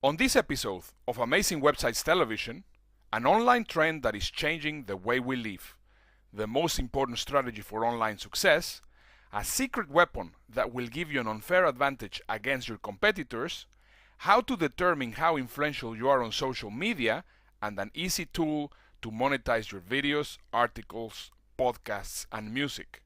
On this episode of Amazing Websites Television, an online trend that is changing the way we live, the most important strategy for online success, a secret weapon that will give you an unfair advantage against your competitors, how to determine how influential you are on social media, and an easy tool to monetize your videos, articles, podcasts, and music.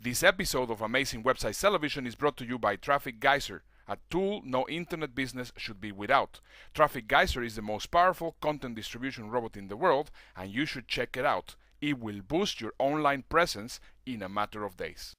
This episode of Amazing Websites Television is brought to you by Traffic Geyser, a tool no internet business should be without. Traffic Geyser is the most powerful content distribution robot in the world, and you should check it out. It will boost your online presence in a matter of days.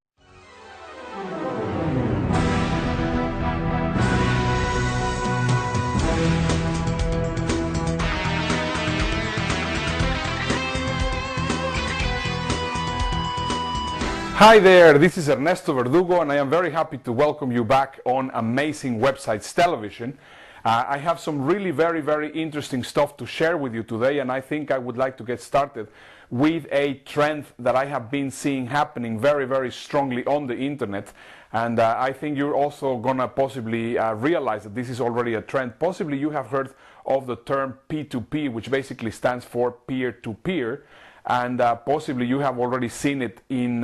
Hi there, this is Ernesto Verdugo and I am very happy to welcome you back on Amazing Websites Television. I have some really very interesting stuff to share with you today, and I think I would like to get started with a trend that I have been seeing happening very strongly on the internet, and I think you're also gonna possibly realize that this is already a trend. Possibly you have heard of the term P2P, which basically stands for peer-to-peer. And possibly you have already seen it in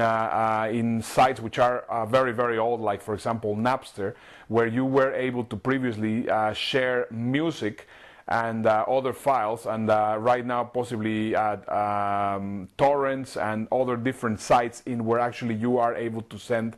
sites which are very old, like for example Napster, where you were able to previously share music and other files, and right now possibly torrents and other different sites in where actually you are able to send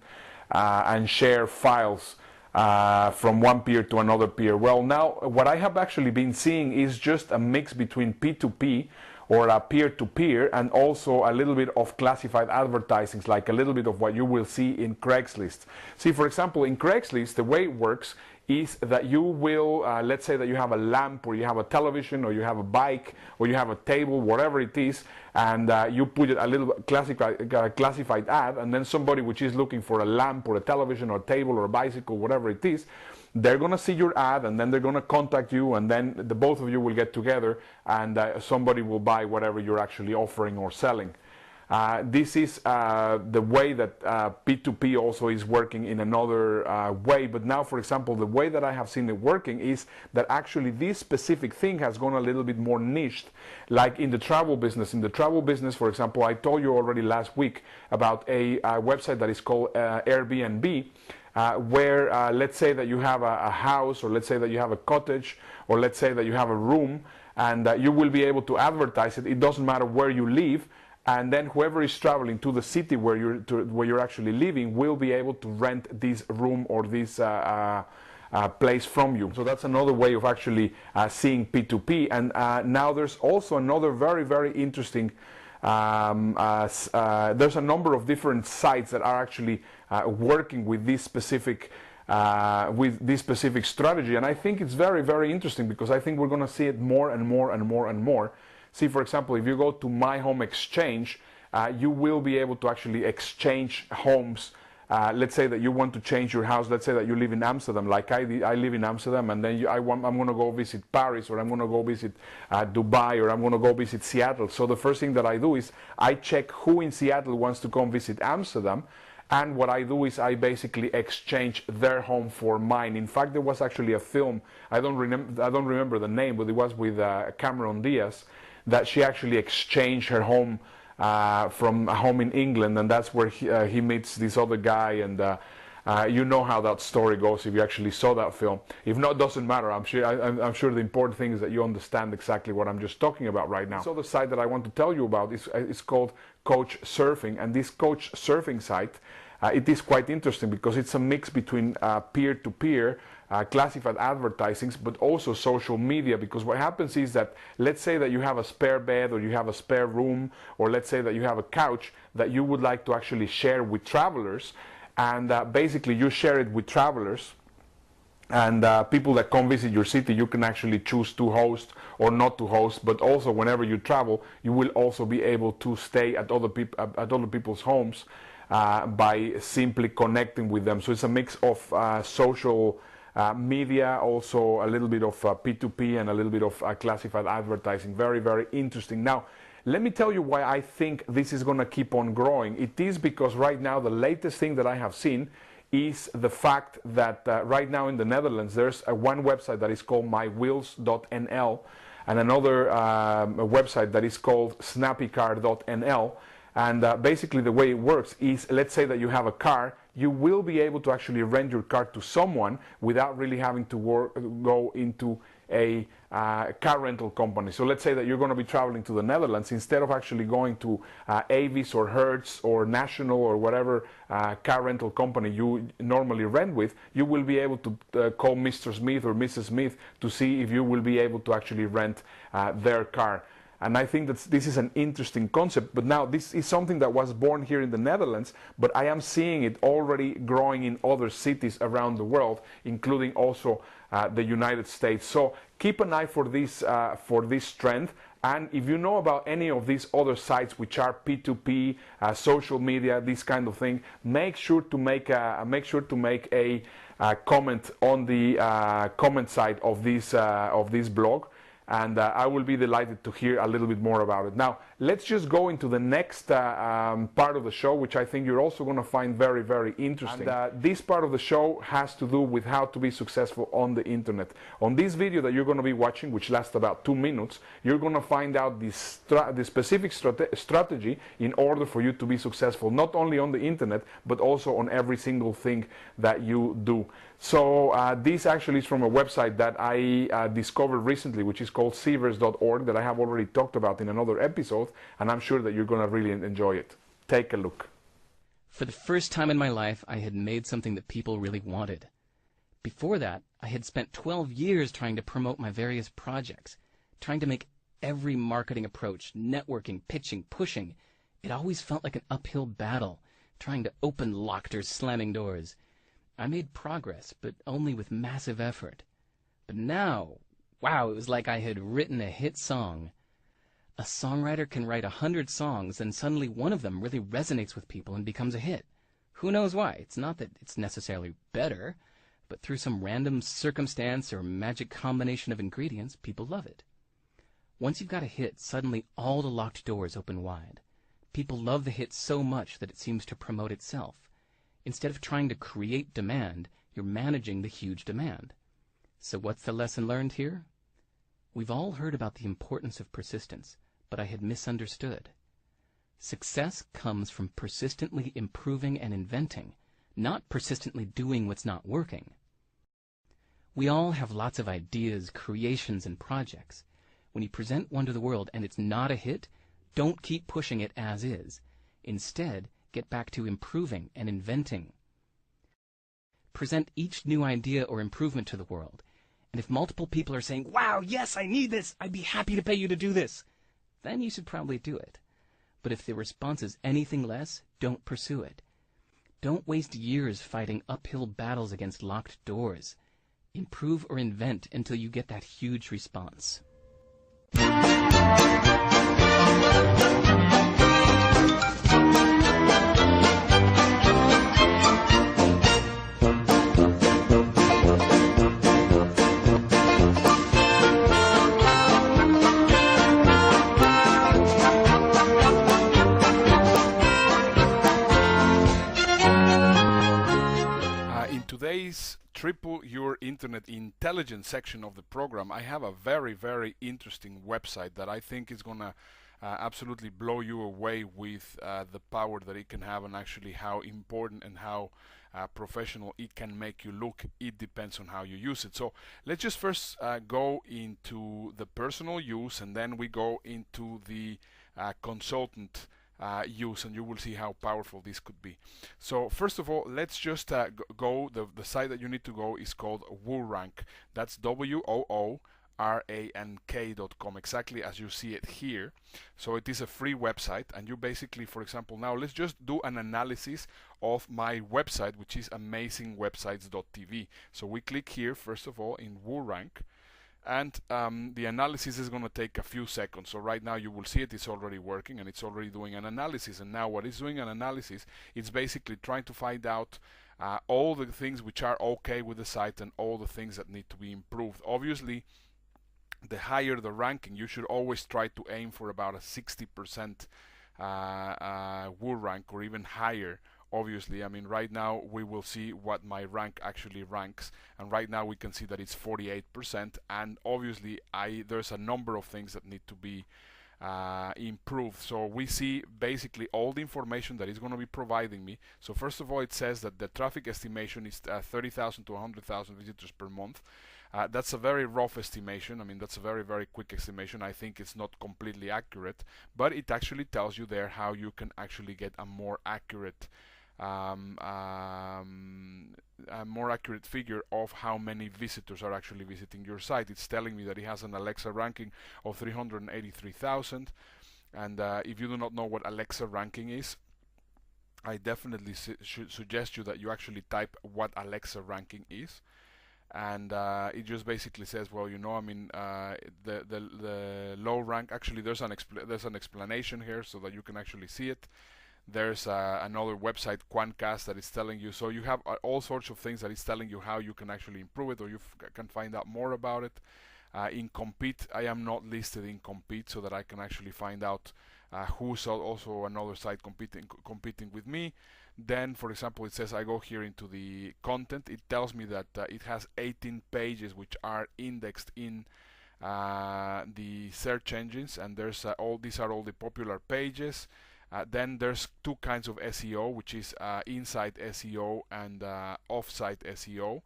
and share files from one peer to another peer. Well, now what I have actually been seeing is just a mix between P2P, or a peer-to-peer, and also a little bit of classified advertisings, like a little bit of what you will see in Craigslist. See, for example, in Craigslist, the way it works is that you will, let's say that you have a lamp, or you have a television, or you have a bike, or you have a table, whatever it is, and you put a little classified ad, and then somebody which is looking for a lamp, or a television, or a table, or a bicycle, whatever it is, they're going to see your ad, and then they're going to contact you, and then the both of you will get together, and somebody will buy whatever you're actually offering or selling. This is the way that P2P also is working in another way. But now, for example, the way that I have seen it working is that actually this specific thing has gone a little bit more niched, like in the travel business. In the travel business, for example, I told you already last week about a website that is called Airbnb, where let's say that you have a house, or let's say that you have a cottage, or let's say that you have a room, and you will be able to advertise it. It doesn't matter where you live, and then whoever is traveling to the city where you're actually living will be able to rent this room or this place from you. So that's another way of actually seeing P2P. And now there's also another very interesting there's a number of different sites that are actually working with this specific strategy, and I think it's very interesting, because I think we're going to see it more and more. See, for example, if you go to My Home Exchange, you will be able to actually exchange homes. Let's say that you want to change your house. Let's say that you live in Amsterdam, like I live in Amsterdam, and then I'm going to go visit Paris, or I'm going to go visit Dubai, or I'm going to go visit Seattle. So the first thing that I do is I check who in Seattle wants to come visit Amsterdam, and what I do is I basically exchange their home for mine. In fact, there was actually a film, I don't remember the name, but it was with Cameron Diaz, that she actually exchanged her home from a home in England, and that's where he meets this other guy, and you know how that story goes if you actually saw that film. If not, doesn't matter. I'm sure the important thing is that you understand exactly what I'm just talking about right now. So the site that I want to tell you about is called Coachsurfing, and this Coachsurfing site, it is quite interesting because it's a mix between peer-to-peer, classified advertisings, but also social media. Because what happens is that, let's say that you have a spare bed, or you have a spare room, or let's say that you have a couch that you would like to actually share with travelers, and basically you share it with travelers, and people that come visit your city, you can actually choose to host or not to host. But also, whenever you travel, you will also be able to stay at other people's homes by simply connecting with them. So it's a mix of social media, also a little bit of P2P, and a little bit of classified advertising. Very interesting. Now, let me tell you why I think this is going to keep on growing. It is because right now the latest thing that I have seen is the fact that right now in the Netherlands there's one website that is called mywheels.nl and another website that is called snappycar.nl. And basically the way it works is, let's say that you have a car, you will be able to actually rent your car to someone without really having to go into a car rental company. So let's say that you're going to be traveling to the Netherlands. Instead of actually going to Avis or Hertz or National or whatever car rental company you normally rent with, you will be able to call Mr. Smith or Mrs. Smith to see if you will be able to actually rent their car. And I think that this is an interesting concept, but now this is something that was born here in the Netherlands, but I am seeing it already growing in other cities around the world, including also the United States. So keep an eye for this trend. And if you know about any of these other sites which are P2P, social media, this kind of thing, make sure to make a comment on the comment side of this blog. And I will be delighted to hear a little bit more about it. Now, let's just go into the next part of the show, which I think you're also going to find very, very interesting. And this part of the show has to do with how to be successful on the internet. On this video that you're going to be watching, which lasts about 2 minutes, you're going to find out the specific strategy in order for you to be successful, not only on the internet, but also on every single thing that you do. So this actually is from a website that I discovered recently, which is called Seavers.org, that I have already talked about in another episode, and I'm sure that you're going to really enjoy it. Take a look. For the first time in my life, I had made something that people really wanted. Before that, I had spent 12 years trying to promote my various projects, trying to make every marketing approach, networking, pitching, pushing. It always felt like an uphill battle, trying to open locked or slamming doors. I made progress, but only with massive effort. But now, wow, it was like I had written a hit song. A songwriter can write 100 songs, and suddenly one of them really resonates with people and becomes a hit. Who knows why? It's not that it's necessarily better, but through some random circumstance or magic combination of ingredients, people love it. Once you've got a hit, suddenly all the locked doors open wide. People love the hit so much that it seems to promote itself. Instead of trying to create demand, you're managing the huge demand. So what's the lesson learned here? We've all heard about the importance of persistence, but I had misunderstood. Success comes from persistently improving and inventing, not persistently doing what's not working. We all have lots of ideas, creations, and projects. When you present one to the world and it's not a hit, don't keep pushing it as is. Instead, get back to improving and inventing. Present each new idea or improvement to the world. And if multiple people are saying, "Wow, yes, I need this. I'd be happy to pay you to do this," then you should probably do it. But if the response is anything less, don't pursue it. Don't waste years fighting uphill battles against locked doors. Improve or invent until you get that huge response. Today's Triple Your Internet Intelligence section of the program, I have a very, very interesting website that I think is going to absolutely blow you away with the power that it can have, and actually how important and how professional it can make you look. It depends on how you use it. So let's just first go into the personal use, and then we go into the consultant use, and you will see how powerful this could be. So first of all, let's just go, the site that you need to go is called WooRank. That's WOORANK.com, exactly as you see it here. So it is a free website, and you basically, for example, now let's just do an analysis of my website, which is amazingwebsites.tv. So we click here first of all in WooRank, and the analysis is going to take a few seconds. So right now you will see it's already working, and it's already doing an analysis. And now what it's doing an analysis, it's basically trying to find out all the things which are okay with the site and all the things that need to be improved. Obviously, the higher the ranking, you should always try to aim for about a 60% WooRank or even higher obviously, I mean, right now we will see what my rank actually ranks, and right now we can see that it's 48%, and obviously there's a number of things that need to be improved. So we see basically all the information that it's going to be providing me. So first of all, it says that the traffic estimation is 30,000 to 100,000 visitors per month. That's a very rough estimation. I mean, that's a very, very quick estimation. I think it's not completely accurate, but it actually tells you there how you can actually get a more accurate figure of how many visitors are actually visiting your site. It's telling me that it has an Alexa ranking of 383,000, and if you do not know what Alexa ranking is, I definitely should suggest you that you actually type what Alexa ranking is, and it just basically says, well, you know, I mean, the low rank, actually there's an explanation here so that you can actually see it. There's another website, Quantcast, that is telling you. So you have all sorts of things that is telling you how you can actually improve it, or you can find out more about it. In Compete, I am not listed in Compete, so that I can actually find out who's also another site competing with me. Then, for example, it says I go here into the content. It tells me that it has 18 pages which are indexed in the search engines, and there's these are all the popular pages. Then there's two kinds of SEO, which is inside SEO and off-site SEO.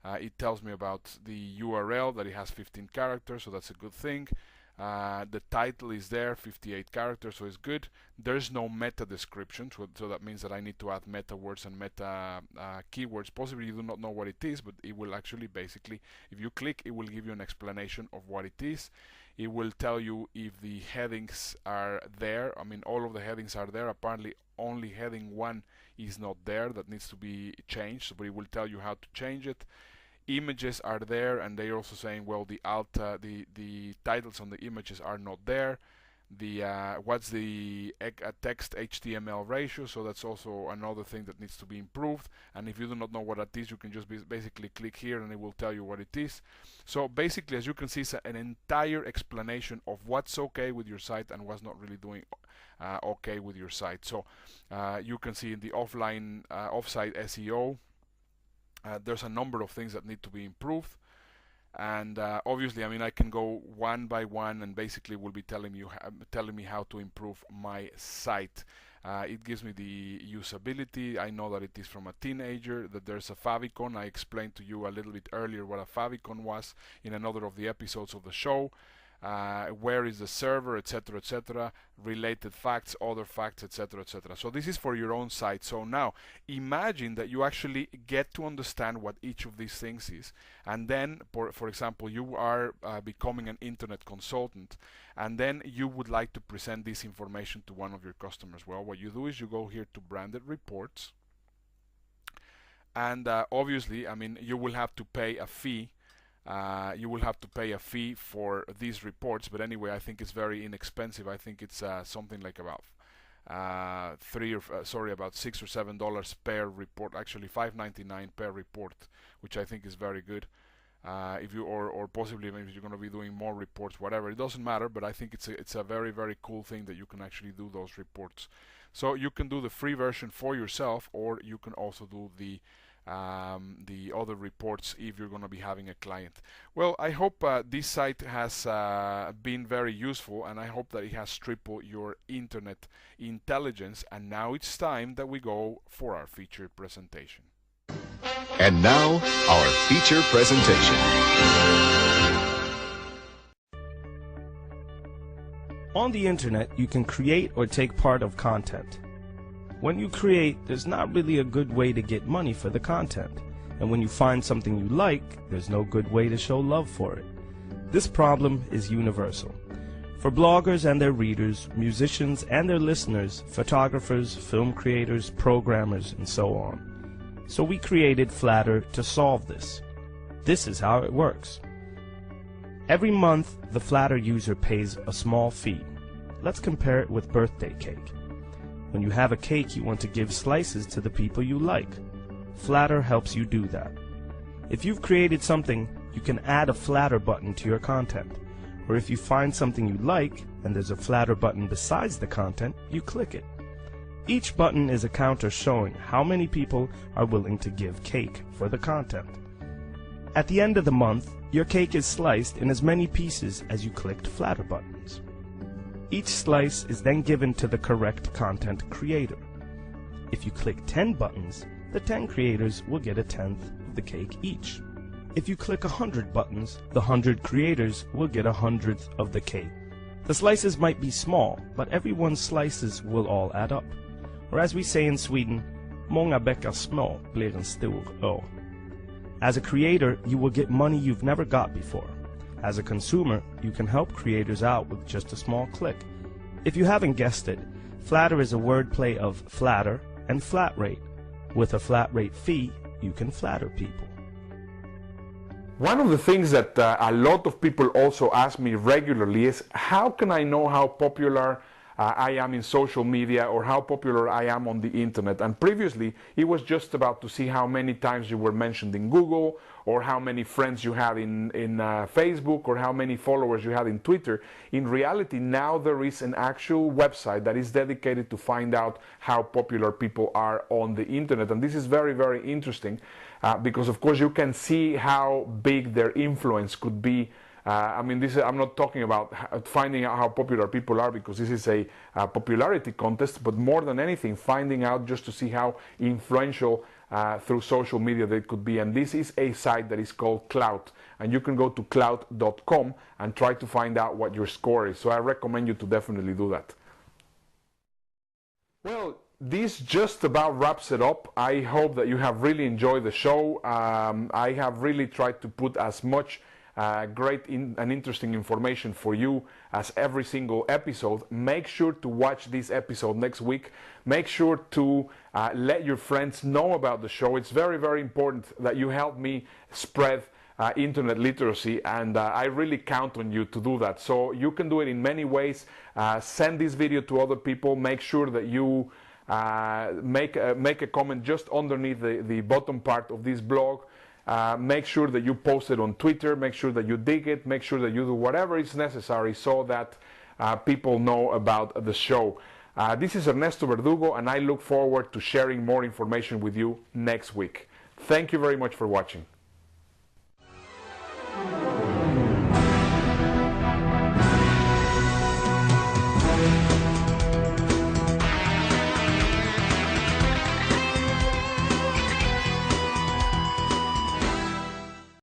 It tells me about the URL, that it has 15 characters, so that's a good thing. The title is there, 58 characters, so it's good. There's no meta description, so that means that I need to add meta words and meta keywords. Possibly you do not know what it is, but it will actually basically, if you click, it will give you an explanation of what it is. It will tell you if the headings are there. I mean, all of the headings are there. Apparently only heading 1 is not there. That needs to be changed, but it will tell you how to change it. Images are there, and they're also saying, well, the titles on the images are not there. What's the text HTML ratio? So that's also another thing that needs to be improved. And if you do not know what that is, you can just basically click here and it will tell you what it is. So basically, as you can see, it's an entire explanation of what's okay with your site and what's not really doing okay with your site. So you can see in the offsite SEO, there's a number of things that need to be improved. And obviously, I mean, I can go one by one, and basically will be telling me how to improve my site. It gives me the usability. I know that it is from a teenager, that there's a favicon. I explained to you a little bit earlier what a favicon was in another of the episodes of the show. Where is the server, etc., related facts, other facts, etc. So this is for your own site. So now imagine that you actually get to understand what each of these things is, and then for example, you are becoming an internet consultant, and then you would like to present this information to one of your customers. Well, what you do is you go here to branded reports, and obviously, I mean, you will have to pay a fee. You will have to pay a fee for these reports, but anyway, I think it's very inexpensive. I think it's something like about about $6 or $7 per report. Actually, $5.99 per report, which I think is very good. If you or possibly maybe you're going to be doing more reports, whatever, it doesn't matter. But I think it's a very, very cool thing that you can actually do those reports. So you can do the free version for yourself, or you can also do the other reports if you're going to be having a client. Well, I hope this site has been very useful, and I hope that it has tripled your internet intelligence. And now it's time that we go for our featured presentation. And now, our feature presentation. On the internet, you can create or take part of content. When you create, there's not really a good way to get money for the content. And when you find something you like, there's no good way to show love for it. This problem is universal. For bloggers and their readers, musicians and their listeners, photographers, film creators, programmers, and so on. So we created Flattr to solve this. This is how it works. Every month, the Flattr user pays a small fee. Let's compare it with birthday cake. When you have a cake, you want to give slices to the people you like. Flattr helps you do that. If you've created something, you can add a Flattr button to your content. Or if you find something you like, and there's a Flattr button besides the content, you click it. Each button is a counter showing how many people are willing to give cake for the content. At the end of the month, your cake is sliced in as many pieces as you clicked flatter buttons. Each slice is then given to the correct content creator. If you click 10 buttons, the 10 creators will get a tenth of the cake each. If you click 100 buttons, the 100 creators will get 100th of the cake. The slices might be small, but everyone's slices will all add up. Or as we say in Sweden, många bäckar små blir en stor å. As a creator, you will get money you've never got before. As a consumer, you can help creators out with just a small click. If you haven't guessed it, flatter is a wordplay of flatter and flat rate. With a flat rate fee, you can flatter people. One of the things that a lot of people also ask me regularly is, how can I know how popular I am in social media or how popular I am on the internet? And previously it was just about to see how many times you were mentioned in Google, or how many friends you had in Facebook, or how many followers you had in Twitter. In reality, now there is an actual website that is dedicated to find out how popular people are on the internet. And this is very, very interesting because of course you can see how big their influence could be. I mean, I'm not talking about finding out how popular people are, because this is a popularity contest, but more than anything, finding out just to see how influential through social media they could be. And this is a site that is called Clout, and you can go to clout.com and try to find out what your score is. So I recommend you to definitely do that. Well, this just about wraps it up. I hope that you have really enjoyed the show. I have really tried to put as much great and interesting information for you as every single episode. Make sure to watch this episode next week. Make sure to let your friends know about the show. It's very, very important that you help me spread internet literacy, and I really count on you to do that. So you can do it in many ways. Send this video to other people. Make sure that you make a comment just underneath the bottom part of this blog. Make sure that you post it on Twitter. Make sure that you dig it. Make sure that you do whatever is necessary so that people know about the show. This is Ernesto Verdugo, and I look forward to sharing more information with you next week. Thank you very much for watching.